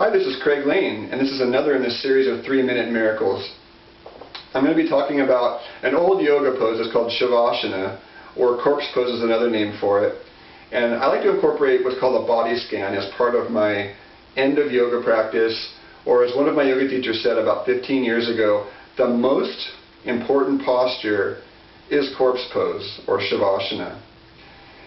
Hi, this is Craig Lane, and this is another in this series of 3-minute miracles. I'm going to be talking about an old yoga pose that's called Savasana, or corpse pose is another name for it. And I like to incorporate what's called a body scan as part of my end of yoga practice, or as one of my yoga teachers said about 15 years ago, the most important posture is corpse pose, or Savasana.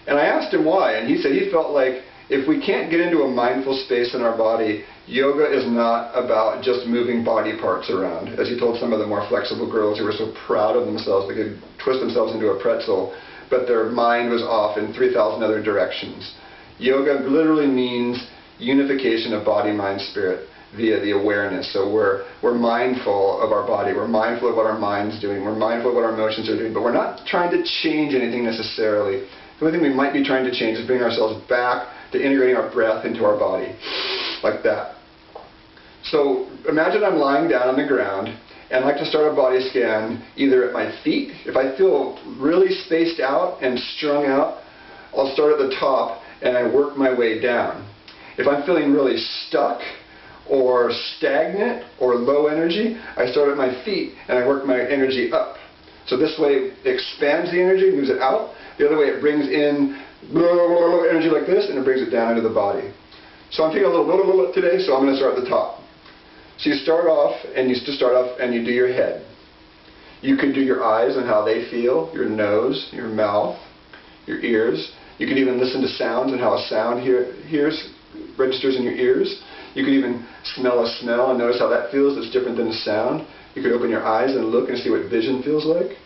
And I asked him why, and he said he felt like if we can't get into a mindful space in our body, yoga is not about just moving body parts around. As he told some of the more flexible girls who were so proud of themselves they could twist themselves into a pretzel, but their mind was off in 3,000 other directions. Yoga literally means unification of body, mind, spirit via the awareness. So we're mindful of our body, we're mindful of what our mind's doing, we're mindful of what our emotions are doing, but we're not trying to change anything necessarily. The only thing we might be trying to change is bring ourselves back to integrating our breath into our body, like that. So imagine I'm lying down on the ground, and I like to start a body scan either at my feet. If I feel really spaced out and strung out, I'll start at the top and I work my way down. If I'm feeling really stuck or stagnant or low energy, I start at my feet and I work my energy up. So this way it expands the energy, moves it out. The other way it brings in energy like this, and it brings it down into the body. So I'm taking a little today, so I'm going to start at the top. So you start off and you do your head. You could do your eyes and how they feel, your nose, your mouth, your ears. You could even listen to sounds and how a sound registers in your ears. You could even smell a smell and notice how that feels. It's different than the sound. You could open your eyes and look and see what vision feels like.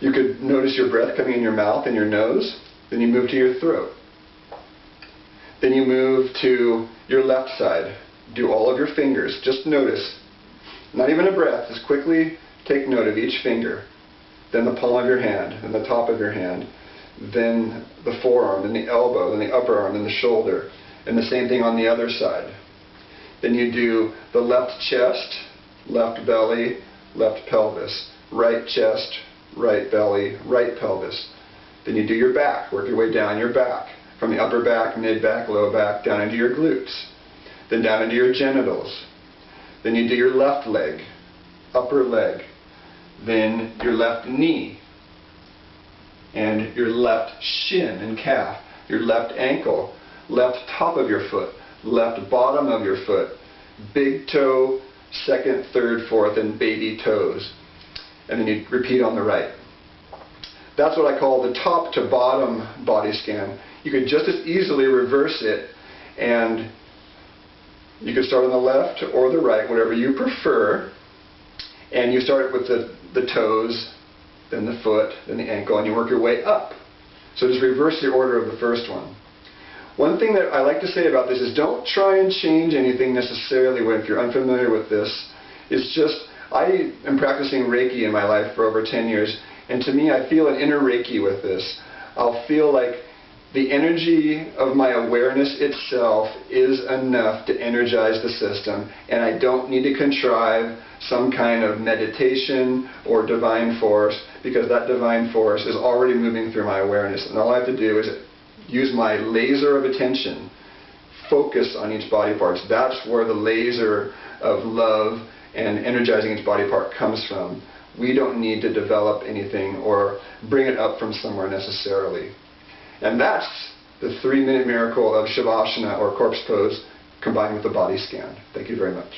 You could notice your breath coming in your mouth and your nose. Then you move to your throat. Then you move to your left side. Do all of your fingers. Just notice. Not even a breath. Just quickly take note of each finger. Then the palm of your hand. Then the top of your hand. Then the forearm. Then the elbow. Then the upper arm. Then the shoulder. And the same thing on the other side. Then you do the left chest, left belly, left pelvis. Right chest, right belly, right pelvis. Then you do your back, work your way down your back, from the upper back, mid back, low back, down into your glutes, then down into your genitals. Then you do your left leg, upper leg, then your left knee, and your left shin and calf, your left ankle, left top of your foot, left bottom of your foot, big toe, second, third, fourth, and baby toes. And then you repeat on the right. That's what I call the top to bottom body scan. You could just as easily reverse it, and you could start on the left or the right, whatever you prefer, and you start with the toes, then the foot, then the ankle, and you work your way up. So just reverse the order of the first one. One thing that I like to say about this is don't try and change anything necessarily if you're unfamiliar with this. It's just, I am practicing Reiki in my life for over 10 years, and to me I feel an inner Reiki with this. I'll feel like the energy of my awareness itself is enough to energize the system, and I don't need to contrive some kind of meditation or divine force, because that divine force is already moving through my awareness, and all I have to do is use my laser of attention, focus on each body part. That's where the laser of love and energizing each body part comes from. We don't need to develop anything or bring it up from somewhere necessarily. And that's the 3-minute miracle of Savasana, or corpse pose, combined with the body scan. Thank you very much.